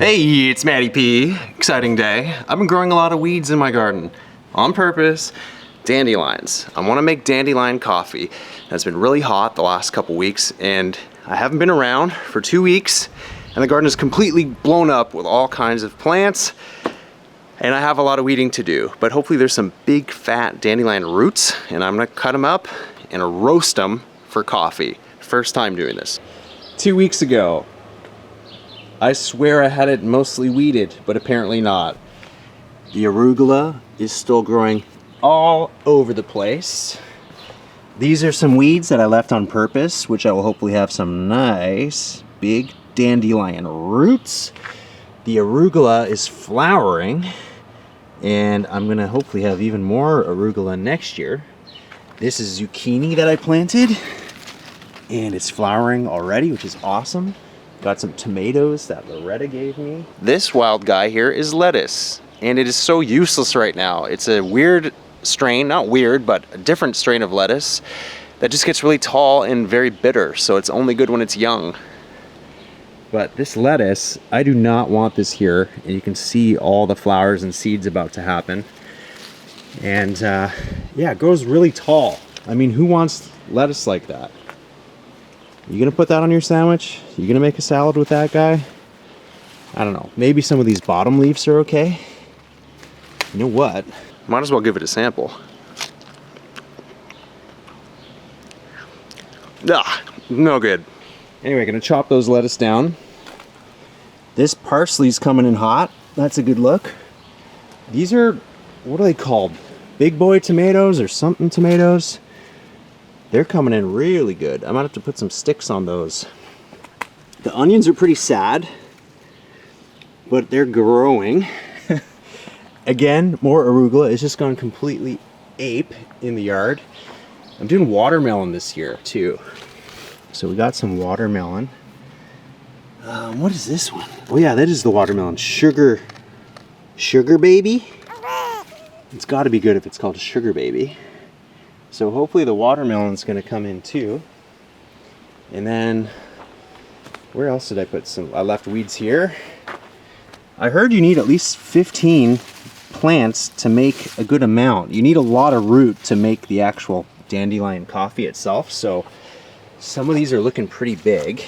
Hey, it's Matty P. Exciting day. I've been growing a lot of weeds in my garden. On purpose. Dandelions. I want to make dandelion coffee. It's been really hot the last couple weeks and I haven't been around for 2 weeks and the garden is completely blown up with all kinds of plants and I have a lot of weeding to do. But hopefully there's some big fat dandelion roots and I'm going to cut them up and roast them for coffee. First time doing this. 2 weeks ago, I swear I had it mostly weeded, but apparently not. The arugula is still growing all over the place. These are some weeds that I left on purpose, which I will hopefully have some nice big dandelion roots. The arugula is flowering, and I'm gonna hopefully have even more arugula next year. This is zucchini that I planted, and it's flowering already, which is awesome. Got some tomatoes that Loretta gave me. This wild guy here is lettuce, and it is so useless right now. It's a weird strain, not weird, but a different strain of lettuce that just gets really tall and very bitter, so it's only good when it's young. But this lettuce, I do not want this here, and you can see all the flowers and seeds about to happen. And yeah, it grows really tall. I mean, who wants lettuce like that? You gonna put that on your sandwich? You gonna make a salad with that guy? I don't know. Maybe some of these bottom leaves are okay. You know what? Might as well give it a sample. Ah, no good. Anyway, gonna chop those lettuce down. This parsley's coming in hot. That's a good look. These are, what are they called? Big boy tomatoes or something tomatoes? They're coming in really good. I might have to put some sticks on those. The onions are pretty sad, but they're growing. Again, more arugula. It's just gone completely ape in the yard. I'm doing watermelon this year too. So we got some watermelon. What is this one? Oh yeah, that is the watermelon. Sugar baby? It's gotta be good if it's called a sugar baby. So hopefully the watermelon's gonna come in too. And then, where else did I put some? I left weeds here. I heard you need at least 15 plants to make a good amount. You need a lot of root to make the actual dandelion coffee itself. So some of these are looking pretty big.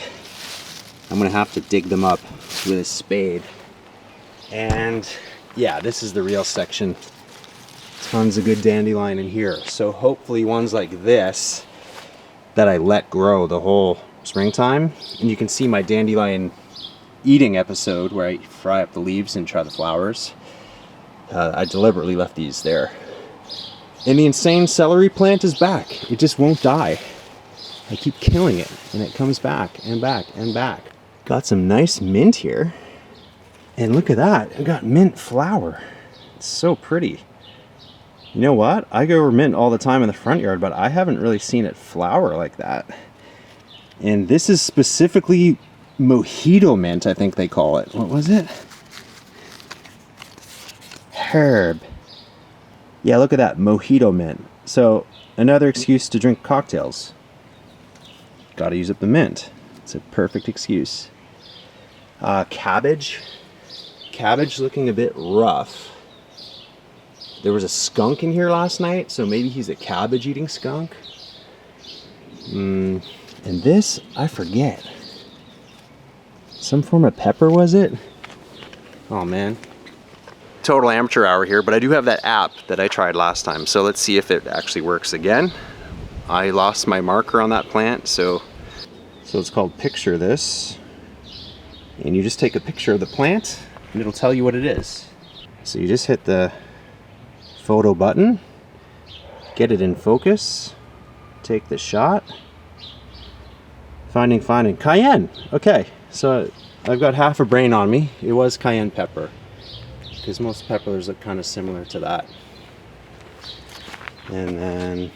I'm gonna have to dig them up with a spade. And yeah, this is the real section. Tons of good dandelion in here. So hopefully ones like this that I let grow the whole springtime. And you can see my dandelion eating episode where I fry up the leaves and try the flowers. I deliberately left these there. And the insane celery plant is back. It just won't die. I keep killing it and it comes back and back and back. Got some nice mint here. And look at that, I got mint flower. It's so pretty. You know what? I go over mint all the time in the front yard, but I haven't really seen it flower like that. And this is specifically mojito mint, I think they call it. What was it? Herb. Yeah, look at that, mojito mint. So another excuse to drink cocktails. Gotta use up the mint. It's a perfect excuse. Cabbage. Cabbage looking a bit rough. There was a skunk in here last night, so maybe he's a cabbage eating skunk. And this, I forget. Some form of pepper, was it? Oh man. Total amateur hour here, but I do have that app that I tried last time, so let's see if it actually works again. I lost my marker on that plant, so it's called Picture This. And you just take a picture of the plant, and it'll tell you what it is. So you just hit the photo button, get it in focus, take the shot. Finding cayenne. Okay, so I've got half a brain on me. It was cayenne pepper, because most peppers look kind of similar to that. And then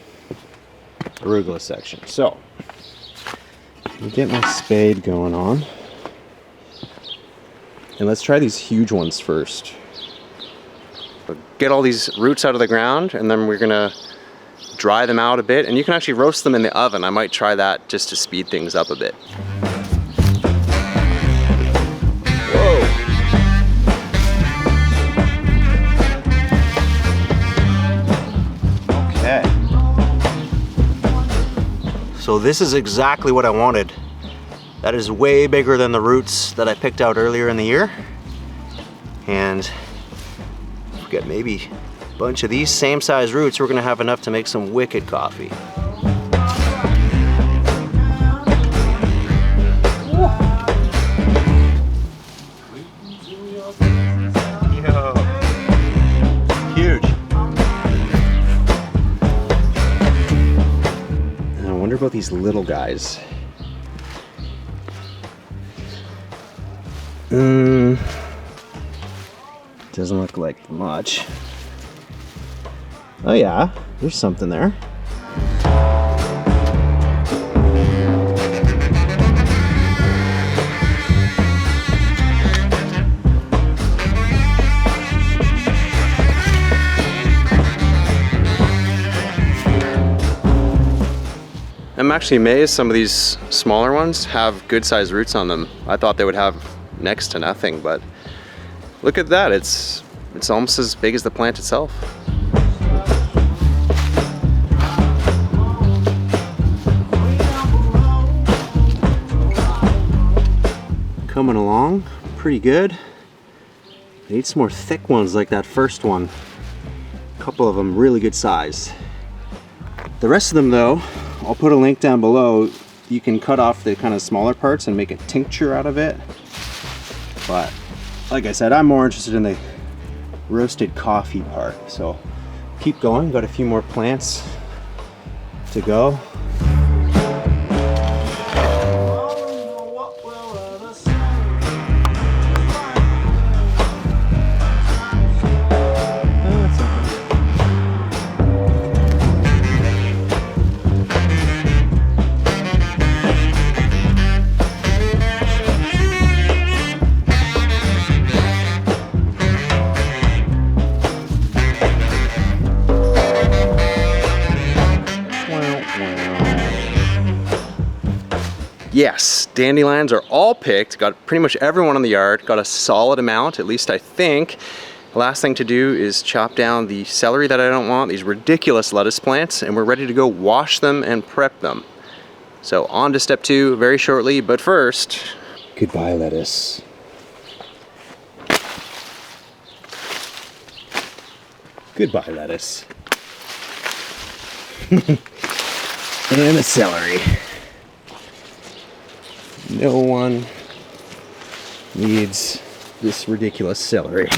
arugula section. So let me get my spade going on, and let's try these huge ones first. Get all these roots out of the ground, and then we're gonna dry them out a bit, and you can actually roast them in the oven. I might try that just to speed things up a bit. Whoa! So this is exactly what I wanted. That is way bigger than the roots that I picked out earlier in the year. And if we get maybe a bunch of these same size roots, we're gonna have enough to make some wicked coffee. About these little guys. Doesn't look like much. Oh yeah, there's something there. I'm actually amazed some of these smaller ones have good sized roots on them. I thought they would have next to nothing, but look at that. It's almost as big as the plant itself. Coming along pretty good. I need some more thick ones like that first one. A couple of them really good size. The rest of them though, I'll put a link down below. You can cut off the kind of smaller parts and make a tincture out of it. But like I said, I'm more interested in the roasted coffee part. So keep going, got a few more plants to go. Yes, dandelions are all picked, got pretty much everyone in the yard, got a solid amount, at least I think. The last thing to do is chop down the celery that I don't want, these ridiculous lettuce plants, and we're ready to go wash them and prep them. So on to step 2 very shortly, but first, goodbye lettuce. Goodbye lettuce. And the celery. No one needs this ridiculous celery.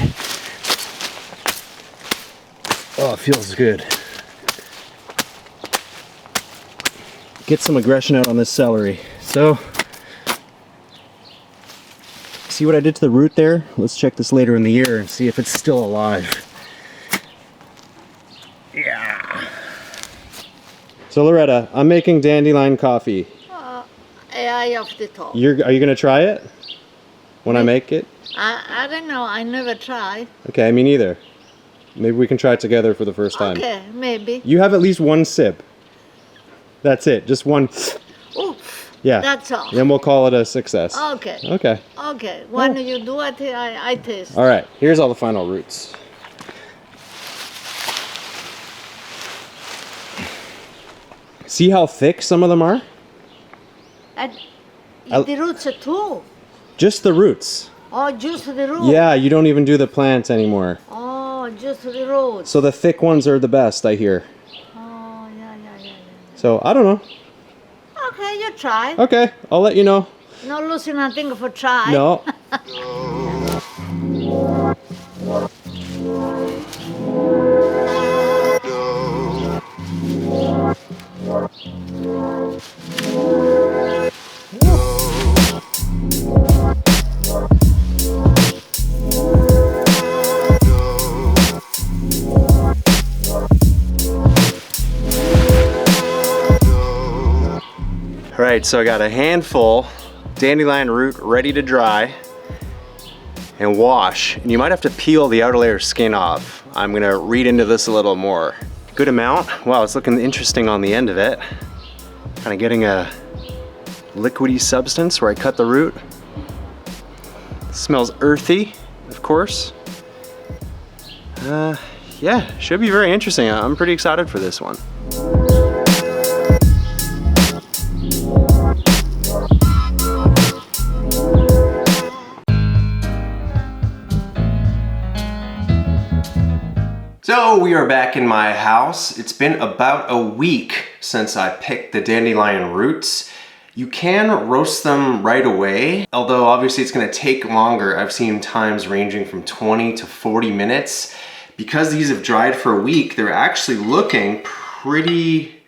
Oh, it feels good. Get some aggression out on this celery. So, see what I did to the root there? Let's check this later in the year and see if it's still alive. Yeah. So Loretta, I'm making dandelion coffee. I have to talk. Are you gonna try it when I make it? I don't know. I never tried. Okay, me neither. Maybe we can try it together for the first time. Okay, maybe. You have at least one sip. That's it. Just one. Oh, yeah. that's all. Then we'll call it a success. Okay. Okay. Okay. When you do it, I taste. All right. Here's all the final roots. See how thick some of them are? And the roots too. Just the roots. Oh, just the roots. Yeah, you don't even do the plant anymore. Oh, just the roots. So the thick ones are the best, I hear. Oh, yeah. So I don't know. Okay, you try. Okay, I'll let you know. No losing nothing for try. No. Alright, so I got a handful dandelion root ready to dry and wash. And you might have to peel the outer layer skin off. I'm gonna read into this a little more. Good amount. Wow, it's looking interesting on the end of it. Kind of getting a liquidy substance where I cut the root. Smells earthy, of course. Yeah, should be very interesting. I'm pretty excited for this one. So we are back in my house. It's been about a week since I picked the dandelion roots. You can roast them right away, although obviously it's gonna take longer. I've seen times ranging from 20 to 40 minutes. Because these have dried for a week, they're actually looking pretty,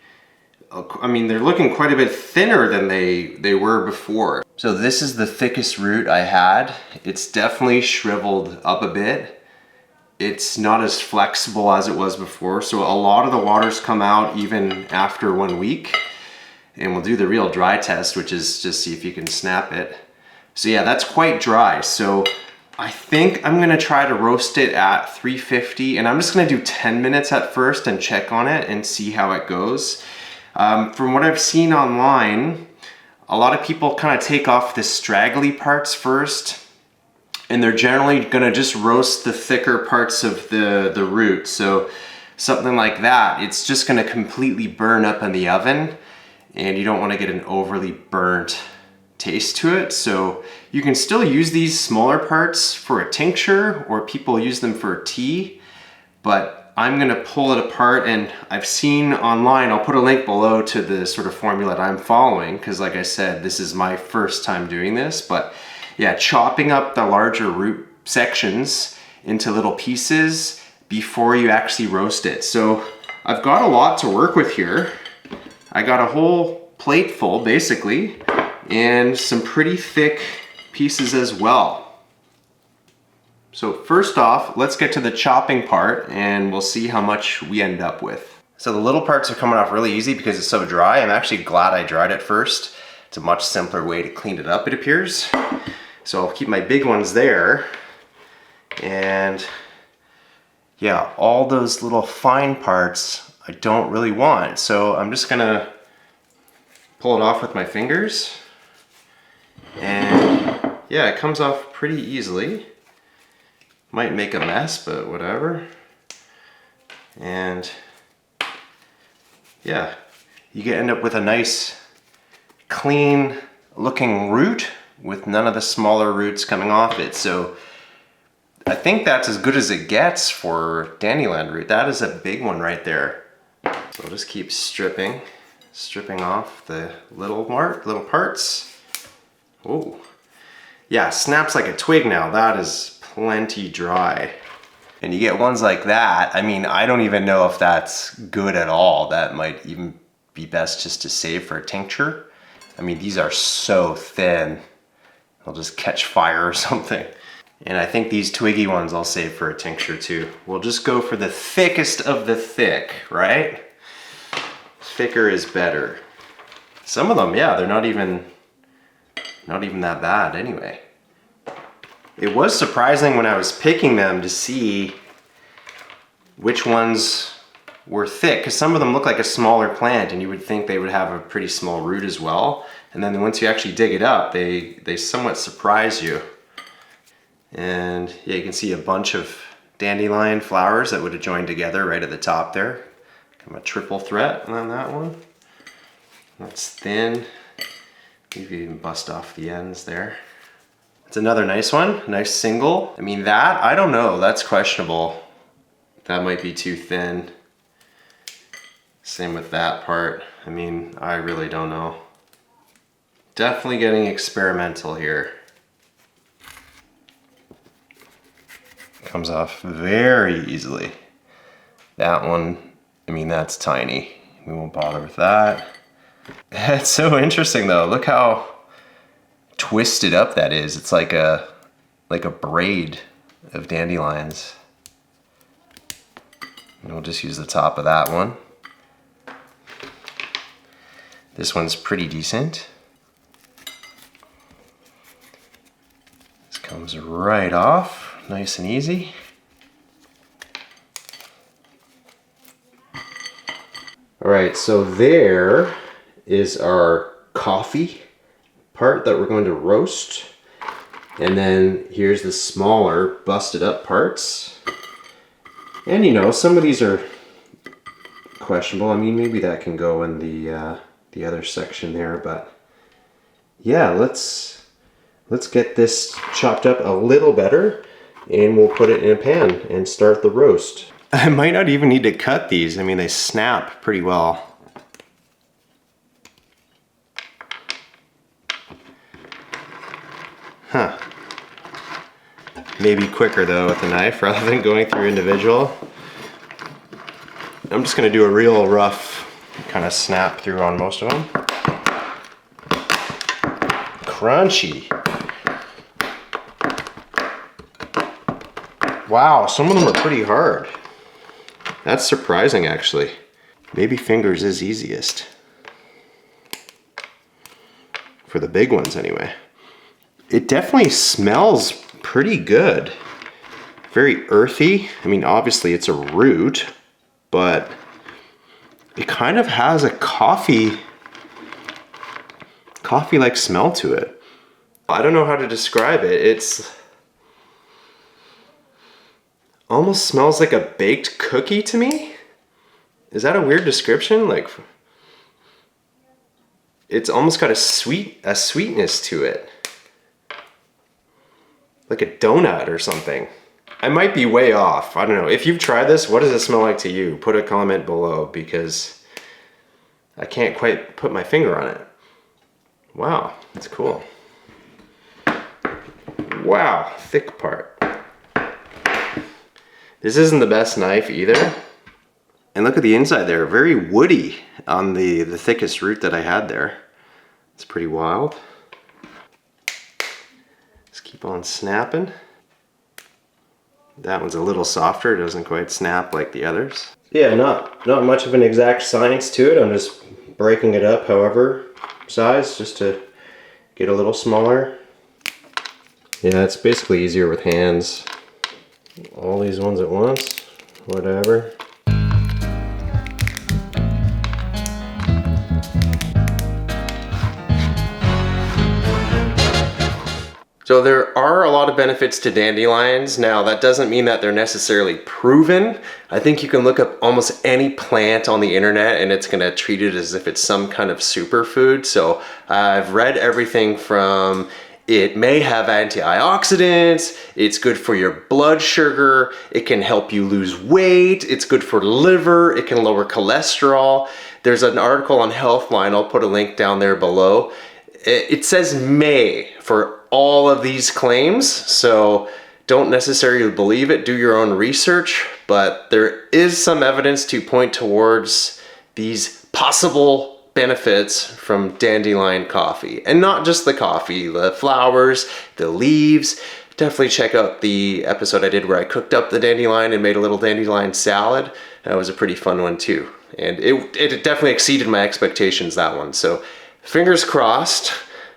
I mean, they're looking quite a bit thinner than they were before. So this is the thickest root I had. It's definitely shriveled up a bit. It's not as flexible as it was before, so a lot of the water's come out even after 1 week. And we'll do the real dry test, which is just see if you can snap it. So yeah, that's quite dry. So I think I'm gonna try to roast it at 350, and I'm just gonna do 10 minutes at first and check on it and see how it goes. From what I've seen online, a lot of people kind of take off the straggly parts first, and they're generally gonna just roast the thicker parts of the root. So something like that, it's just gonna completely burn up in the oven, and you don't wanna get an overly burnt taste to it. So you can still use these smaller parts for a tincture, or people use them for tea, but I'm gonna pull it apart, and I've seen online, I'll put a link below to the sort of formula that I'm following, because like I said, this is my first time doing this, but yeah, chopping up the larger root sections into little pieces before you actually roast it. So I've got a lot to work with here. I got a whole plate full basically, and some pretty thick pieces as well. So first off, let's get to the chopping part and we'll see how much we end up with. So the little parts are coming off really easy because it's so dry. I'm actually glad I dried it first. It's a much simpler way to clean it up, it appears. So I'll keep my big ones there. And yeah, all those little fine parts I don't really want. So I'm just gonna pull it off with my fingers. And yeah, it comes off pretty easily. Might make a mess, but whatever. And yeah, you end up with a nice, clean looking root with none of the smaller roots coming off it. So I think that's as good as it gets for dandelion root. That is a big one right there. So I'll just keep stripping off the little parts. Oh, yeah, snaps like a twig now. That is plenty dry. And you get ones like that. I mean, I don't even know if that's good at all. That might even be best just to save for a tincture. I mean, these are so thin. They'll just catch fire or something. And I think these twiggy ones I'll save for a tincture too. We'll just go for the thickest of the thick, right? Thicker is better. Some of them, yeah, they're not even that bad anyway. It was surprising when I was picking them to see which ones were thick, because some of them look like a smaller plant and you would think they would have a pretty small root as well. And then once you actually dig it up, they somewhat surprise you. And yeah, you can see a bunch of dandelion flowers that would have joined together right at the top there. Kind of a triple threat on that one. That's thin. Maybe even bust off the ends there. It's another nice one, nice single. I mean that, I don't know, that's questionable. That might be too thin. Same with that part. I mean, I really don't know. Definitely getting experimental here. Comes off very easily. That one, I mean, that's tiny. We won't bother with that. It's so interesting though. Look how twisted up that is. It's like a braid of dandelions. And we'll just use the top of that one. This one's pretty decent. This comes right off, nice and easy. All right, so there is our coffee part that we're going to roast. And then here's the smaller busted up parts. And you know, some of these are questionable. I mean, maybe that can go in the other section there, but yeah, let's get this chopped up a little better and we'll put it in a pan and start the roast. I might not even need to cut these. I mean, they snap pretty well. Huh. Maybe quicker though with a knife rather than going through individual. I'm just gonna do a real rough kind of snap through on most of them. Crunchy. Wow, some of them are pretty hard. That's surprising actually. Maybe fingers is easiest. For the big ones anyway. It definitely smells pretty good. Very earthy. I mean, obviously it's a root, but it kind of has a coffee-like smell to it. I don't know how to describe it. It's almost smells like a baked cookie to me. Is that a weird description? Like, it's almost got a sweetness to it. Like a donut or something. I might be way off. I don't know. If you've tried this, what does it smell like to you? Put a comment below because I can't quite put my finger on it. Wow, that's cool. Wow, thick part. This isn't the best knife either. And look at the inside there, very woody on the thickest root that I had there. It's pretty wild. Just keep on snapping. That one's a little softer, it doesn't quite snap like the others. Yeah, not much of an exact science to it. I'm just breaking it up however size just to get a little smaller. Yeah, it's basically easier with hands. All these ones at once, whatever. So there are a lot of benefits to dandelions. Now that doesn't mean that they're necessarily proven. I think you can look up almost any plant on the internet and it's gonna treat it as if it's some kind of superfood. So I've read everything from it may have antioxidants, it's good for your blood sugar, it can help you lose weight, it's good for liver, it can lower cholesterol. There's an article on Healthline, I'll put a link down there below. It says may for all of these claims, so don't necessarily believe it, do your own research, but there is some evidence to point towards these possible benefits from dandelion coffee. And not just the coffee, the flowers, the leaves. Definitely check out the episode I did where I cooked up the dandelion and made a little dandelion salad. That was a pretty fun one too. And it definitely exceeded my expectations, that one. So fingers crossed,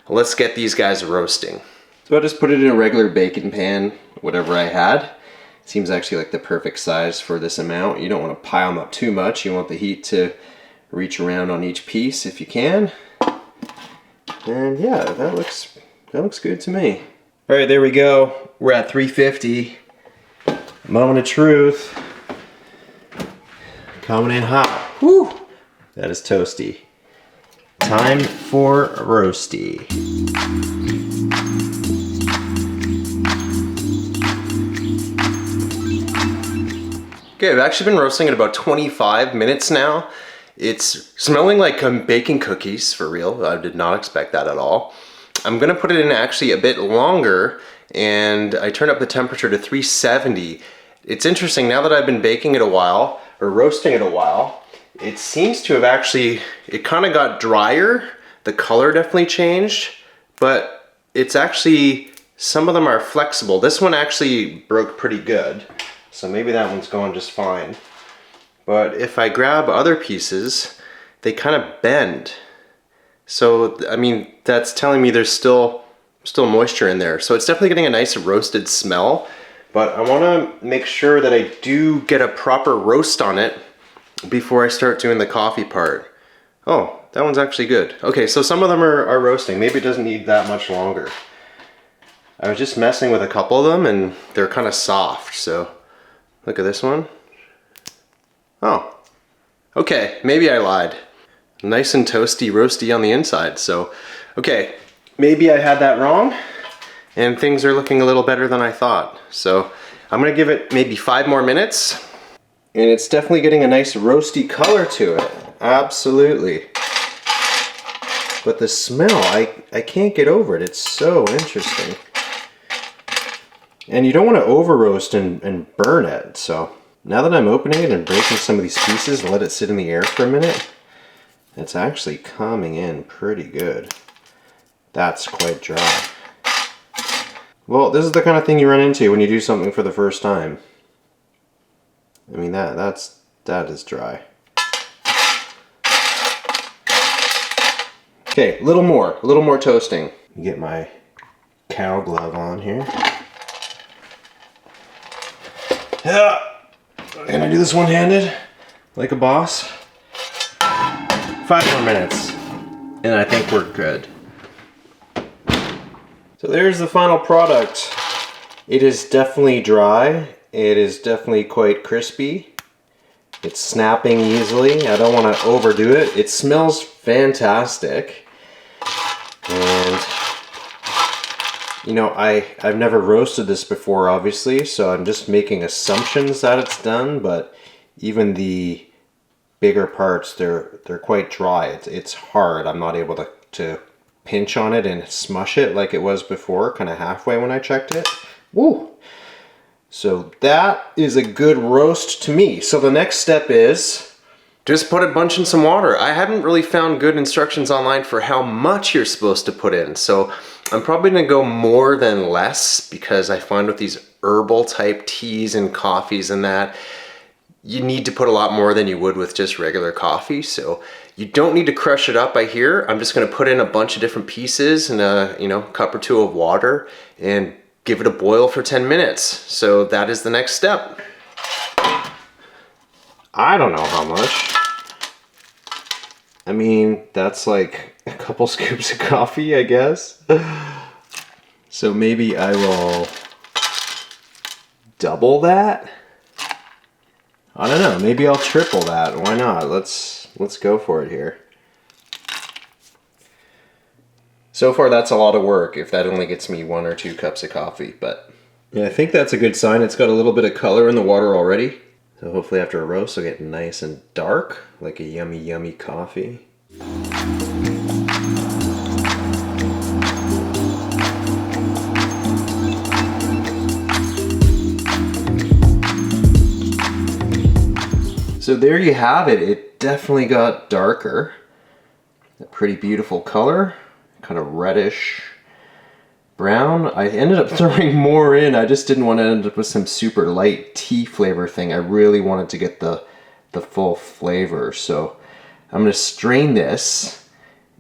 let's get these guys roasting. So I just put it in a regular baking pan, whatever I had. Seems actually like the perfect size for this amount. You don't want to pile them up too much. You want the heat to reach around on each piece if you can. And yeah, that looks good to me. All right, there we go. We're at 350. Moment of truth. Coming in hot. Woo! That is toasty. Time for roasty. Okay, I've actually been roasting at about 25 minutes now. It's smelling like I'm baking cookies, for real. I did not expect that at all. I'm gonna put it in actually a bit longer, and I turned up the temperature to 370. It's interesting, now that I've been baking it a while, or roasting it a while, it seems to have actually, it kind of got drier. The color definitely changed, but it's actually, some of them are flexible. This one actually broke pretty good, so maybe that one's going just fine. But if I grab other pieces, they kind of bend. So, I mean, that's telling me there's still moisture in there. So it's definitely getting a nice roasted smell, but I wanna make sure that I do get a proper roast on it before I start doing the coffee part. Oh, that one's actually good. Okay, so some of them are roasting. Maybe it doesn't need that much longer. I was just messing with a couple of them and they're kind of soft, so look at this one. Oh, okay, maybe I lied. Nice and toasty, roasty on the inside, so, okay, maybe I had that wrong, and things are looking a little better than I thought. So, I'm gonna give it maybe 5 more minutes. And it's definitely getting a nice roasty color to it. Absolutely. But the smell, I can't get over it. It's so interesting. And you don't want to over roast and burn it. So now that I'm opening it and breaking some of these pieces and let it sit in the air for a minute, it's actually coming in pretty good. That's quite dry. Well, this is the kind of thing you run into when you do something for the first time. I mean, that is dry. Okay, a little more toasting. Get my cow glove on here. Yeah, gonna do this one-handed, like a boss. 5 more minutes, and I think we're good. So there's the final product. It is definitely dry. It is definitely quite crispy. It's snapping easily. I don't want to overdo it. It smells fantastic. And, you know, I've never roasted this before, obviously, so I'm just making assumptions that it's done, but even the bigger parts, they're quite dry. It's hard. I'm not able to pinch on it and smush it like it was before, kind of halfway when I checked it. Woo! So that is a good roast to me. So the next step is just put a bunch in some water. I hadn't really found good instructions online for how much you're supposed to put in. So I'm probably gonna go more than less, because I find with these herbal type teas and coffees and that, you need to put a lot more than you would with just regular coffee. So you don't need to crush it up. I hear I'm just gonna put in a bunch of different pieces in a cup or two of water and give it a boil for 10 minutes. So that is the next step. I don't know how much. I mean, that's like a couple scoops of coffee, I guess. So maybe I will double that. I don't know, maybe I'll triple that. Why not? Let's go for it here. So far that's a lot of work if that only gets me 1 or 2 cups of coffee, but yeah, I think that's a good sign. It's got a little bit of color in the water already. So hopefully after a roast it'll get nice and dark, like a yummy, yummy coffee. So there you have it. It definitely got darker. A pretty beautiful color, kind of reddish brown. I ended up throwing more in. I just didn't want to end up with some super light tea flavor thing. I really wanted to get the full flavor. So I'm going to strain this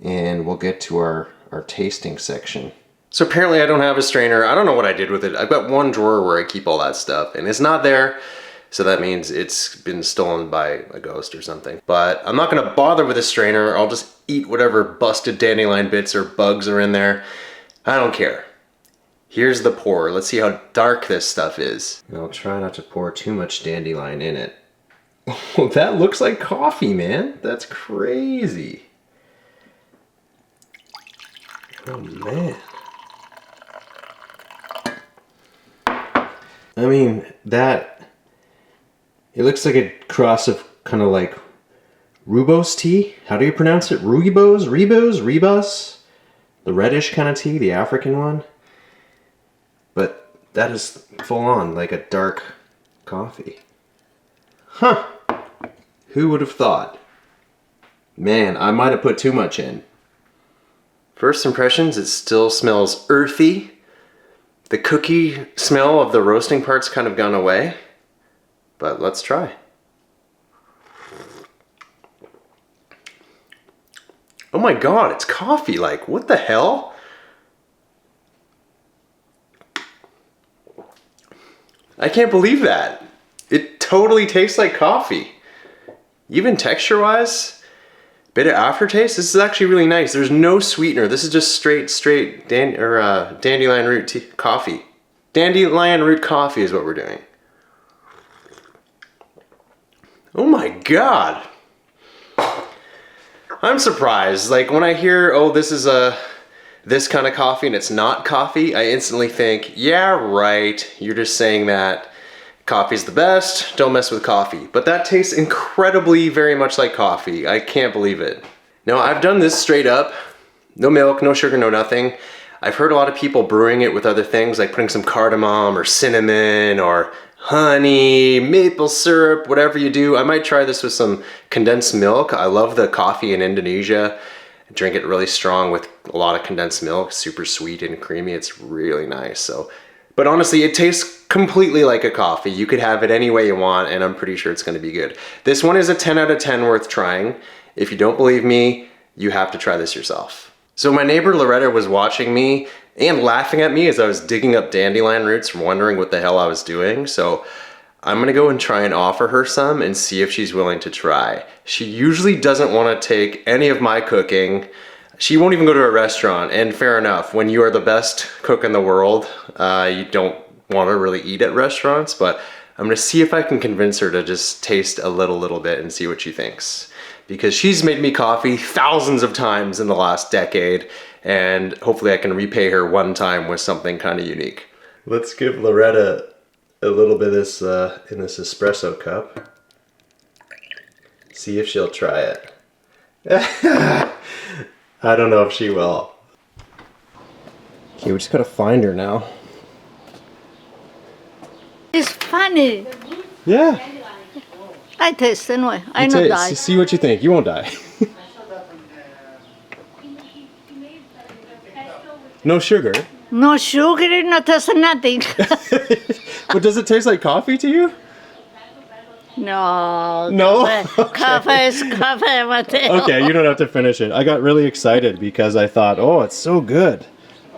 and we'll get to our tasting section. So apparently I don't have a strainer. I don't know what I did with it. I've got one drawer where I keep all that stuff and it's not there. So that means it's been stolen by a ghost or something. But I'm not gonna bother with a strainer. I'll just eat whatever busted dandelion bits or bugs are in there. I don't care. Here's the pour. Let's see how dark this stuff is. I'll try not to pour too much dandelion in it. Oh, that looks like coffee, man. That's crazy. Oh, man. I mean, it looks like a cross of kind of like rooibos tea. How do you pronounce it? Rooibos? The reddish kind of tea, the African one. But that is full on like a dark coffee. Huh. Who would have thought? Man, I might have put too much in. First impressions, it still smells earthy. The cookie smell of the roasting part's kind of gone away. But let's try. Oh my god, it's coffee. Like, what the hell? I can't believe that. It totally tastes like coffee. Even texture-wise, bit of aftertaste. This is actually really nice. There's no sweetener. This is just straight dandelion root coffee. Dandelion root coffee is what we're doing. Oh my god. I'm surprised. Like when I hear, oh, this is this kind of coffee and it's not coffee, I instantly think, yeah, right. You're just saying that coffee's the best, don't mess with coffee. But that tastes incredibly very much like coffee. I can't believe it. Now I've done this straight up. No milk, no sugar, no nothing. I've heard a lot of people brewing it with other things like putting some cardamom or cinnamon or honey, maple syrup, whatever you do. I might try this with some condensed milk. I love the coffee in Indonesia. I drink it really strong with a lot of condensed milk, super sweet and creamy. It's really nice. So, but honestly, it tastes completely like a coffee. You could have it any way you want, and I'm pretty sure it's gonna be good. This one is a 10 out of 10 worth trying. If you don't believe me, you have to try this yourself. So my neighbor Loretta was watching me and laughing at me as I was digging up dandelion roots, wondering what the hell I was doing. So I'm gonna go and try and offer her some and see if she's willing to try. She usually doesn't wanna take any of my cooking. She won't even go to a restaurant, and fair enough. When you are the best cook in the world, you don't wanna really eat at restaurants, but I'm gonna see if I can convince her to just taste a little bit and see what she thinks. Because she's made me coffee thousands of times in the last decade, and hopefully I can repay her one time with something kind of unique. Let's give Loretta a little bit of this in this espresso cup. See if she'll try it. I don't know if she will. Okay, we just gotta find her now. It's funny. Yeah. I taste anyway. I not die. See what you think. You won't die. No sugar. No sugar, no taste nothing. But does it taste like coffee to you? No. No? Coffee is coffee, Mateo. Okay, you don't have to finish it. I got really excited because I thought, oh, it's so good.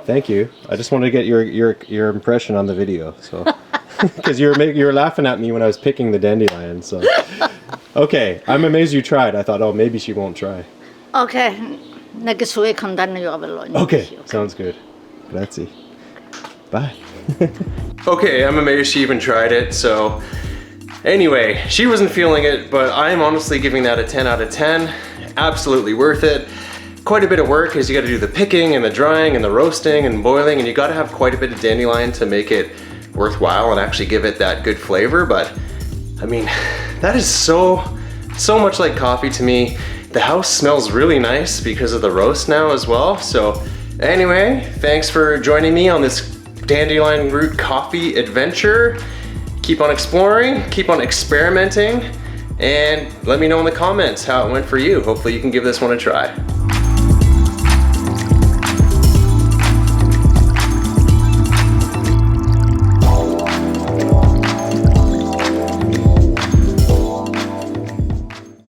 Thank you. I just wanted to get your impression on the video, so because you were laughing at me when I was picking the dandelion. So okay, I'm amazed you tried. I thought, oh, maybe she won't try. Okay, next week I'm done your lunch. Okay, sounds good. Grazie. Bye. Okay, I'm amazed she even tried it. So anyway, she wasn't feeling it, but I'm honestly giving that a 10 out of 10. Absolutely worth it. Quite a bit of work because you got to do the picking and the drying and the roasting and boiling, and you got to have quite a bit of dandelion to make it worthwhile and actually give it that good flavor. But I mean, that is so much like coffee to me. The house smells really nice because of the roast now as well. So anyway, thanks for joining me on this dandelion root coffee adventure. Keep on exploring, keep on experimenting, and let me know in the comments how it went for you. Hopefully you can give this one a try.